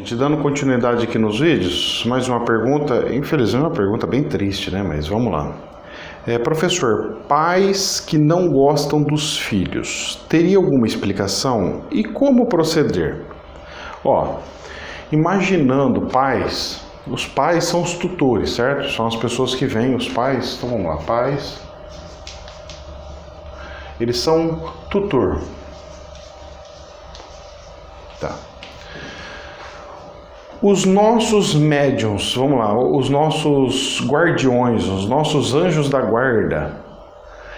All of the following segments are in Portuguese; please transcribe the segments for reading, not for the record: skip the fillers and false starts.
Gente, dando continuidade aqui nos vídeos, mais uma pergunta, infelizmente uma pergunta bem triste, né? Mas vamos lá. Professor, pais que não gostam dos filhos, teria alguma explicação? E como proceder? Imaginando pais, os pais são os tutores, certo? São as pessoas que vêm, os pais, então vamos lá, pais, eles são tutor. Tá. Os nossos médiuns, vamos lá, os nossos guardiões, os nossos anjos da guarda,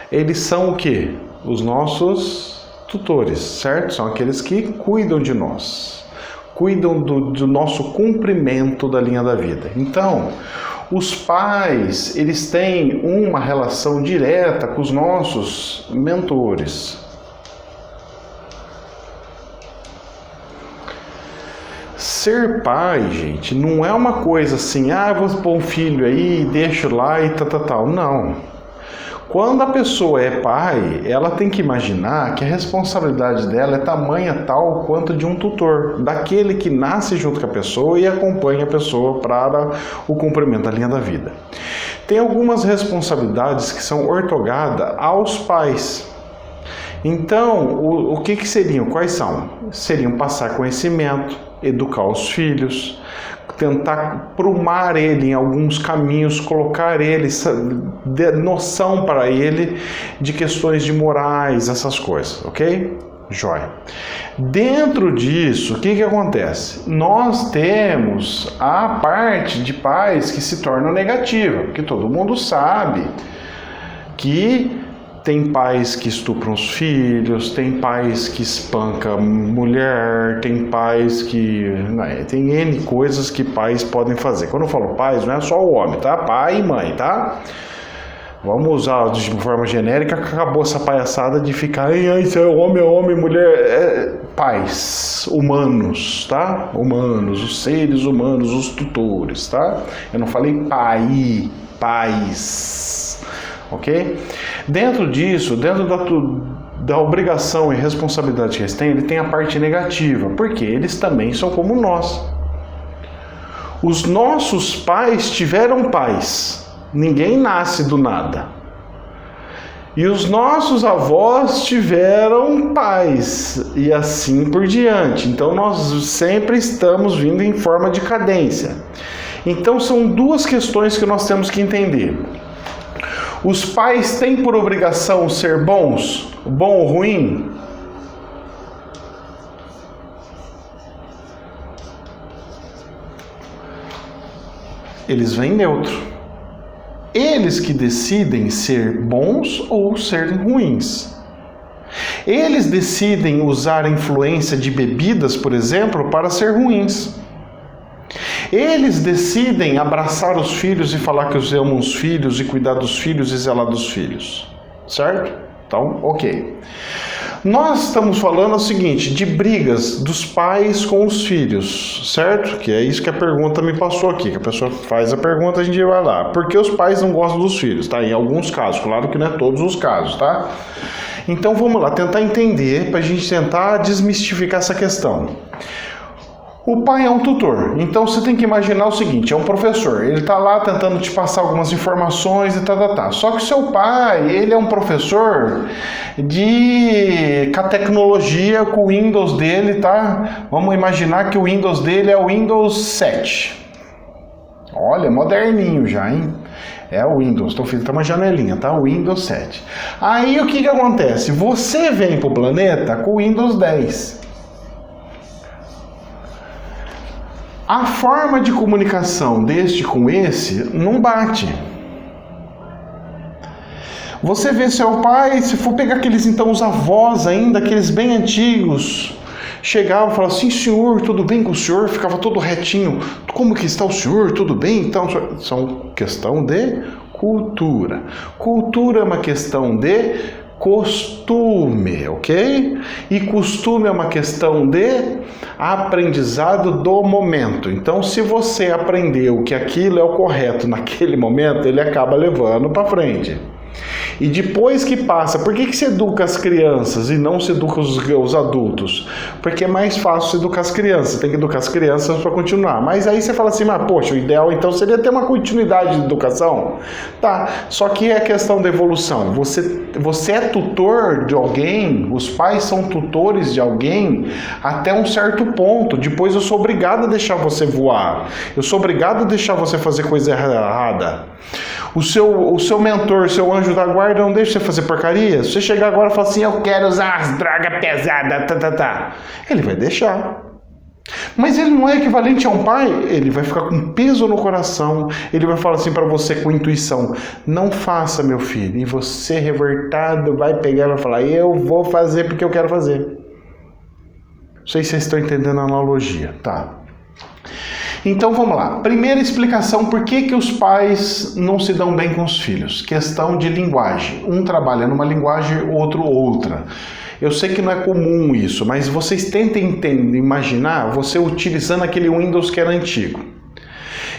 eles são o quê? Os nossos tutores, certo? São aqueles que cuidam de nós, cuidam do nosso cumprimento da linha da vida. Então, os pais, eles têm uma relação direta com os nossos mentores. Ser pai, gente, não é uma coisa assim, vou pôr um filho aí, deixo lá e tal. Não. Quando a pessoa é pai, ela tem que imaginar que a responsabilidade dela é tamanha tal quanto de um tutor, daquele que nasce junto com a pessoa e acompanha a pessoa para o cumprimento da linha da vida. Tem algumas responsabilidades que são ortogadas aos pais. Então, o que seriam? Quais são? Seriam passar conhecimento, educar os filhos, tentar prumar ele em alguns caminhos, colocar ele, noção para ele de questões de morais, essas coisas, ok? Jóia. Dentro disso, o que acontece? Nós temos a parte de pais que se torna negativa, porque todo mundo sabe que tem pais que estupram os filhos, tem pais que espancam mulher, tem pais que... tem N coisas que pais podem fazer. Quando eu falo pais, não é só o homem, tá? Pai e mãe, tá? Vamos usar de forma genérica, acabou essa palhaçada de ficar... isso é homem, mulher... pais, humanos, tá? Humanos, os seres humanos, os tutores, tá? Eu não falei pai, pais... ok? Dentro disso, dentro da obrigação e responsabilidade que eles têm, ele tem a parte negativa, porque eles também são como nós. Os nossos pais tiveram pais, ninguém nasce do nada. E os nossos avós tiveram pais, e assim por diante. Então nós sempre estamos vindo em forma de cadência. Então são duas questões que nós temos que entender. Os pais têm por obrigação ser bons, bom ou ruim? Eles vêm neutro. Eles que decidem ser bons ou ser ruins. Eles decidem usar a influência de bebidas, por exemplo, para ser ruins. Eles decidem abraçar os filhos e falar que os amam os filhos e cuidar dos filhos e zelar dos filhos, certo? Então, ok. Nós estamos falando o seguinte, de brigas dos pais com os filhos, certo? Que é isso que a pergunta me passou aqui, que a pessoa faz a pergunta, a gente vai lá. Por que os pais não gostam dos filhos, tá? Em alguns casos, claro que não é todos os casos, tá? Então vamos lá, tentar entender, para a gente tentar desmistificar essa questão. O pai é um tutor, então você tem que imaginar o seguinte, é um professor, ele está lá tentando te passar algumas informações e tá. Só que seu pai, ele é um professor com a tecnologia, com o Windows dele, tá? Vamos imaginar que o Windows dele é o Windows 7. Olha, moderninho já, hein? É o Windows, então fiz uma janelinha, tá? O Windows 7. Aí o que acontece? Você vem para o planeta com o Windows 10. A forma de comunicação deste com esse não bate. Você vê seu pai, se for pegar aqueles então os avós ainda, aqueles bem antigos, chegavam e falavam assim, senhor, tudo bem com o senhor? Ficava todo retinho, como que está o senhor? Tudo bem? Então, são questão de cultura. Cultura é uma questão de costume, ok? E costume é uma questão de aprendizado do momento. Então, se você aprendeu que aquilo é o correto naquele momento, ele acaba levando para frente. E depois que passa, por que se educa as crianças e não se educa os adultos? Porque é mais fácil se educar as crianças, tem que educar as crianças para continuar. Mas aí você fala assim, mas poxa, o ideal então seria ter uma continuidade de educação. Tá, só que é a questão da evolução. Você é tutor de alguém, os pais são tutores de alguém até um certo ponto. Depois eu sou obrigado a deixar você voar. Eu sou obrigado a deixar você fazer coisa errada. O seu mentor, seu anjo da guarda não deixa você fazer porcaria. Se você chegar agora e falar assim, eu quero usar as drogas pesadas, ele vai deixar. Mas ele não é equivalente a um pai, ele vai ficar com peso no coração, ele vai falar assim para você com intuição, não faça, meu filho, e você revoltado vai pegar e vai falar, eu vou fazer porque eu quero fazer. Não sei se vocês estão entendendo a analogia, tá? Então vamos lá. Primeira explicação, por que os pais não se dão bem com os filhos? Questão de linguagem. Um trabalha numa linguagem, outro outra. Eu sei que não é comum isso, mas vocês tentem imaginar você utilizando aquele Windows que era antigo.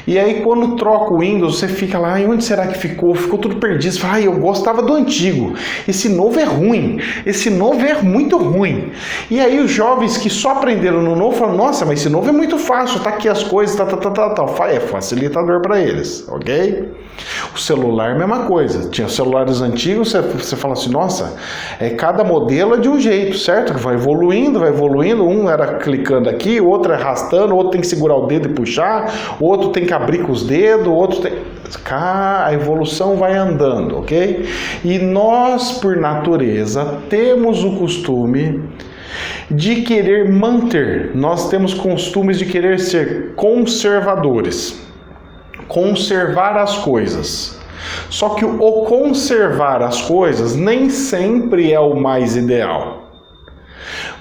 E aí quando troca o Windows, você fica lá, e onde será que ficou? Ficou tudo perdido. Você fala, eu gostava do antigo. Esse novo é ruim. Esse novo é muito ruim. E aí os jovens que só aprenderam no novo falam, nossa, mas esse novo é muito fácil, tá aqui as coisas, é facilitador para eles, ok? O celular é a mesma coisa. Tinha celulares antigos, você fala assim, nossa, cada modelo é de um jeito, certo? Vai evoluindo, um era clicando aqui, o outro é arrastando, o outro tem que segurar o dedo e puxar, o outro tem que abrir com os dedos, o outro tem... A evolução vai andando, ok? E nós, por natureza, temos o costume de querer manter, nós temos costumes de querer ser conservadores. Conservar as coisas. Só que o conservar as coisas nem sempre é o mais ideal.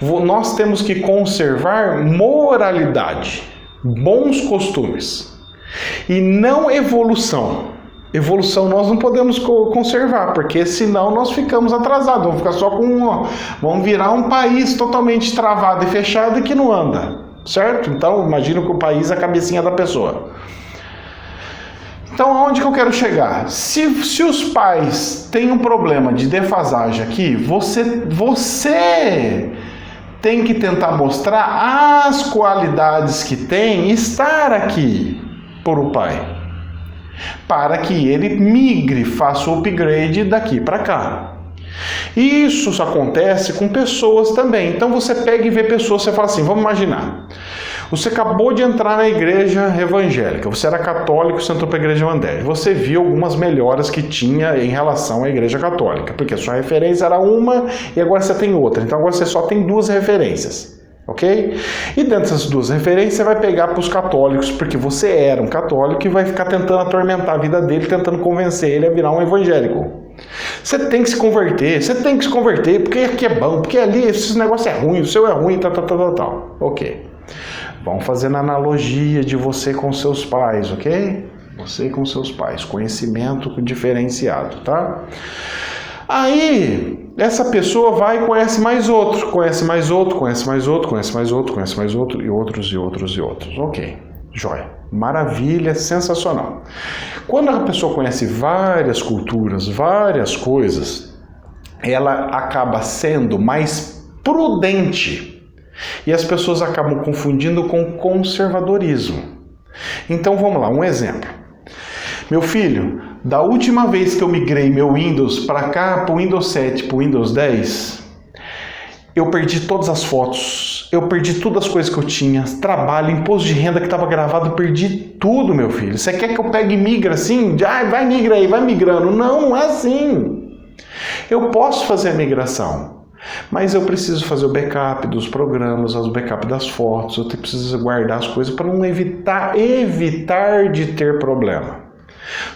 Nós temos que conservar moralidade, bons costumes e não evolução. Evolução nós não podemos conservar, porque senão nós ficamos atrasados, vamos ficar só com vamos virar um país totalmente travado e fechado e que não anda, certo? Então imagina que o país é a cabecinha da pessoa. Então, aonde que eu quero chegar? Se os pais têm um problema de defasagem aqui, você tem que tentar mostrar as qualidades que tem estar aqui por o pai, para que ele migre, faça o upgrade daqui para cá. Isso acontece com pessoas também. Então você pega e vê pessoas, você fala assim, vamos imaginar. Você acabou de entrar na igreja evangélica, você era católico e você entrou para a igreja evangélica. Você viu algumas melhoras que tinha em relação à igreja católica, porque a sua referência era uma e agora você tem outra. Então agora você só tem duas referências, ok? E dentro dessas duas referências você vai pegar para os católicos, porque você era um católico e vai ficar tentando atormentar a vida dele, tentando convencer ele a virar um evangélico. Você tem que se converter, porque aqui é bom, porque ali esse negócio é ruim, o seu é ruim, tal. Ok. Vamos fazendo analogia de você com seus pais, ok? Você com seus pais, conhecimento diferenciado, tá? Aí, essa pessoa vai e conhece mais outro, e outros. Ok, jóia. Maravilha, sensacional. Quando a pessoa conhece várias culturas, várias coisas, ela acaba sendo mais prudente. E as pessoas acabam confundindo com conservadorismo. Então vamos lá, um exemplo. Meu filho, da última vez que eu migrei meu Windows para cá, para o Windows 7, para o Windows 10, eu perdi todas as fotos, eu perdi todas as coisas que eu tinha, trabalho, imposto de renda que estava gravado, eu perdi tudo, meu filho. Você quer que eu pegue e migre assim? Vai migra aí, vai migrando. Não é assim. Eu posso fazer a migração. Mas eu preciso fazer o backup dos programas, o backup das fotos, eu preciso guardar as coisas para não evitar de ter problema.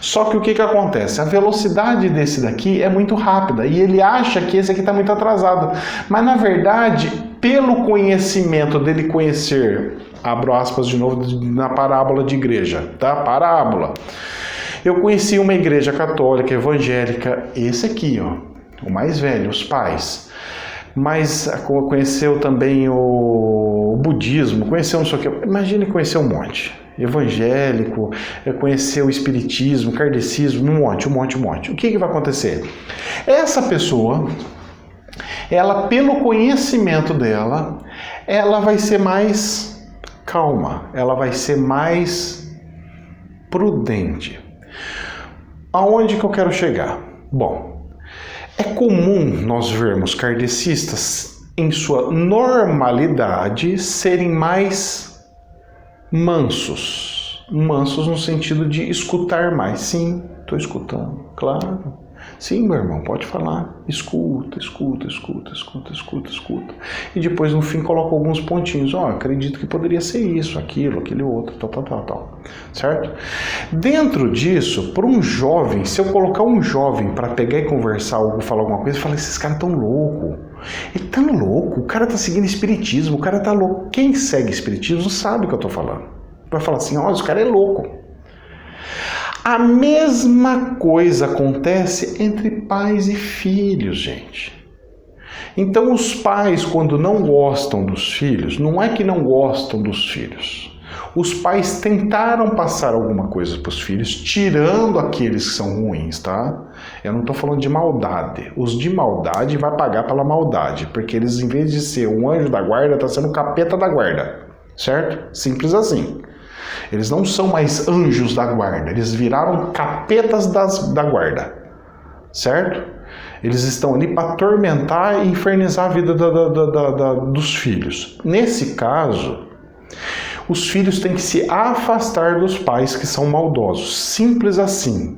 Só que o que acontece? A velocidade desse daqui é muito rápida e ele acha que esse aqui está muito atrasado. Mas na verdade, pelo conhecimento dele conhecer, abro aspas de novo na parábola de igreja, tá? Parábola. Eu conheci uma igreja católica, evangélica, esse aqui, ó, o mais velho, os pais. Mas conheceu também o budismo, conheceu não sei o que. Imagine conhecer um monte. evangélico, conhecer o espiritismo, kardecismo, um monte. O que vai acontecer? Essa pessoa, ela, pelo conhecimento dela, ela vai ser mais calma, ela vai ser mais prudente. Aonde que eu quero chegar? Bom, é comum nós vermos kardecistas, em sua normalidade, serem mais mansos. Mansos no sentido de escutar mais. Sim, estou escutando, claro. Sim, meu irmão, pode falar. Escuta. E depois, no fim, coloca alguns pontinhos. Acredito que poderia ser isso, aquilo, aquele outro, tal. Certo? Dentro disso, para um jovem, se eu colocar um jovem para pegar e conversar ou falar alguma coisa, eu falo, esses caras tão loucos. Ele tá louco, o cara tá seguindo espiritismo, o cara tá louco. Quem segue espiritismo sabe o que eu tô falando. Vai falar assim, esse cara é louco. A mesma coisa acontece entre pais e filhos, gente. Então os pais, quando não gostam dos filhos, não é que não gostam dos filhos. Os pais tentaram passar alguma coisa para os filhos, tirando aqueles que são ruins, tá? Eu não estou falando de maldade. Os de maldade vai pagar pela maldade, porque eles, em vez de ser um anjo da guarda, estão sendo o capeta da guarda, certo? Simples assim. Eles não são mais anjos da guarda, eles viraram capetas da guarda, certo? Eles estão ali para atormentar e infernizar a vida dos filhos. Nesse caso, os filhos têm que se afastar dos pais que são maldosos. Simples assim.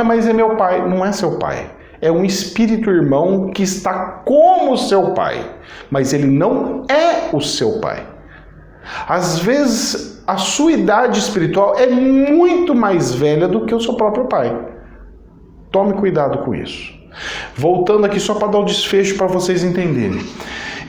Mas é meu pai. Não é seu pai. É um espírito irmão que está como seu pai, mas ele não é o seu pai. Às vezes, a sua idade espiritual é muito mais velha do que o seu próprio pai. Tome cuidado com isso. Voltando aqui só para dar o desfecho para vocês entenderem.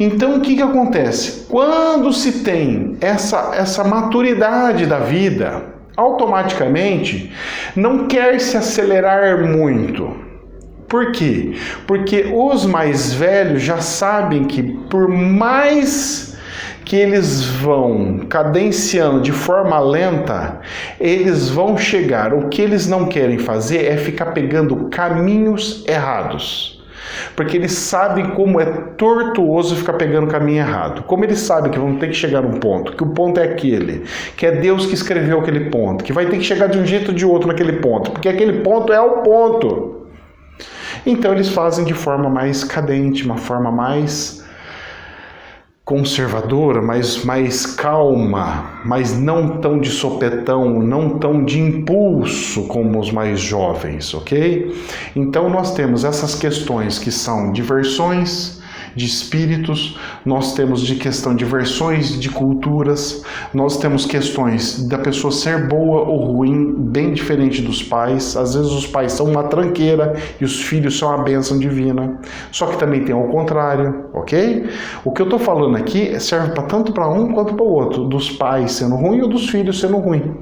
Então, o que acontece? Quando se tem essa maturidade da vida, automaticamente não quer se acelerar muito. Por quê? Porque os mais velhos já sabem que, por mais que eles vão cadenciando de forma lenta, eles vão chegar. O que eles não querem fazer é ficar pegando caminhos errados. Porque eles sabem como é tortuoso ficar pegando caminho errado. Como eles sabem que vão ter que chegar num ponto, que o ponto é aquele, que é Deus que escreveu aquele ponto, que vai ter que chegar de um jeito ou de outro naquele ponto, porque aquele ponto é o ponto. Então eles fazem de forma mais cadente, uma forma mais conservadora, mais calma, mas não tão de sopetão, não tão de impulso como os mais jovens, ok? Então nós temos essas questões que são diversões de espíritos, nós temos de questão de versões de culturas, nós temos questões da pessoa ser boa ou ruim, bem diferente dos pais. Às vezes os pais são uma tranqueira e os filhos são a bênção divina, só que também tem o contrário, ok? O que eu estou falando aqui serve para tanto para um quanto para o outro, dos pais sendo ruim ou dos filhos sendo ruim.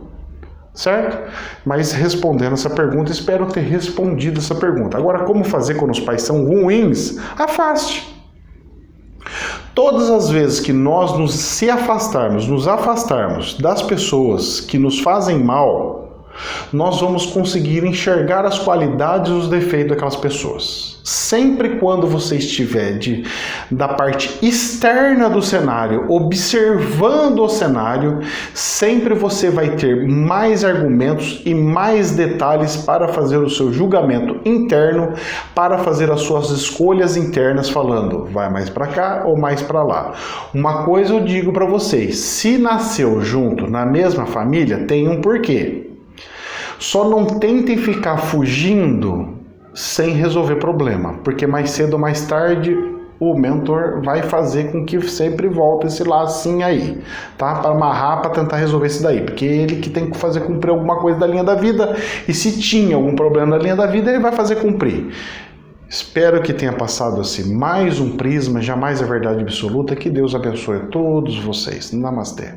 Certo? Mas respondendo essa pergunta, espero ter respondido essa pergunta. Agora, como fazer quando os pais são ruins? Afaste. Todas as vezes que nós nos afastarmos das pessoas que nos fazem mal, nós vamos conseguir enxergar as qualidades e os defeitos daquelas pessoas. Sempre quando você estiver da parte externa do cenário, observando o cenário, sempre você vai ter mais argumentos e mais detalhes para fazer o seu julgamento interno, para fazer as suas escolhas internas, falando, vai mais para cá ou mais para lá. Uma coisa eu digo para vocês, se nasceu junto na mesma família, tem um porquê. Só não tentem ficar fugindo sem resolver problema, porque mais cedo ou mais tarde o mentor vai fazer com que sempre volte esse lacinho aí, tá? Para amarrar, para tentar resolver isso daí, porque ele que tem que fazer cumprir alguma coisa da linha da vida, e se tinha algum problema na linha da vida, ele vai fazer cumprir. Espero que tenha passado assim mais um prisma, jamais a verdade absoluta. Que Deus abençoe a todos vocês. Namastê.